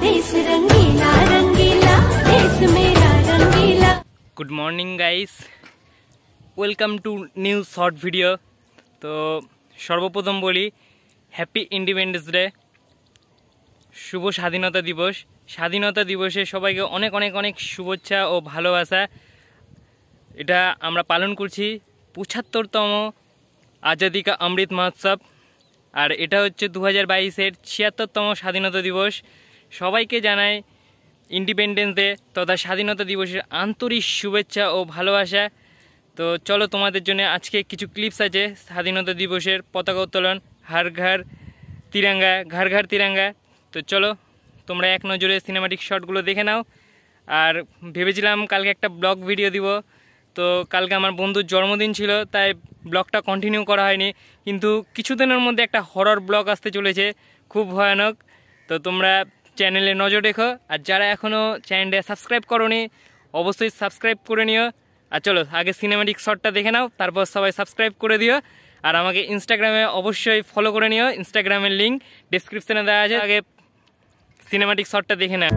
देश रंगीला रंगीला देश मेरा रंगीला। Good morning guys, welcome to new short video. তো সর্বপ্রথম বলি হ্যাপি ইন্ডিপেন্ডেন্স ডে, শুভ স্বাধীনতা দিবস। স্বাধীনতা দিবসে সবাইকে অনেক অনেক অনেক শুভেচ্ছা ও ভালোবাসা। এটা আমরা পালন করছি ৭৫তম আজাদি কা অমৃত মহোৎসব, আর এটা হচ্ছে 2022-এর ৭৬তম স্বাধীনতা দিবস। সবাইকে জানাই ইন্ডিপেন্ডেন্স ডে তথা স্বাধীনতা দিবসের আন্তরিক শুভেচ্ছা ও ভালোবাসা। তো চলো, তোমাদের জন্য আজকে কিছু ক্লিপস আছে স্বাধীনতা দিবসের পতাকা উত্তোলন, হর ঘর তিরঙ্গা ঘর ঘর তিরঙ্গা। তো চলো, তোমরা এক নজরে সিনেমাটিক শটগুলো দেখে নাও। আর ভেবেছিলাম কালকে একটা ব্লগ ভিডিও দিব, তো কালকে আমার বন্ধুর জন্মদিন ছিল, তাই ব্লগটা কন্টিনিউ করা হয়নি। কিন্তু কিছুদিনের মধ্যে একটা হরর ব্লগ আসতে চলেছে, খুব ভয়ানক। তো তোমরা চ্যানেলে নজর রেখো, আর যারা এখনও চ্যানেলটা সাবস্ক্রাইব করোনি অবশ্যই সাবস্ক্রাইব করে নিও। আর চলো আগে সিনেমাটিক শটটা দেখে নাও, তারপর সবাই সাবস্ক্রাইব করে দিও। আর আমাকে ইনস্টাগ্রামে অবশ্যই ফলো করে নিও, ইনস্টাগ্রামের লিঙ্ক ডেসক্রিপশানে দেওয়া আছে। আগে সিনেমাটিক শটটা দেখে নাও।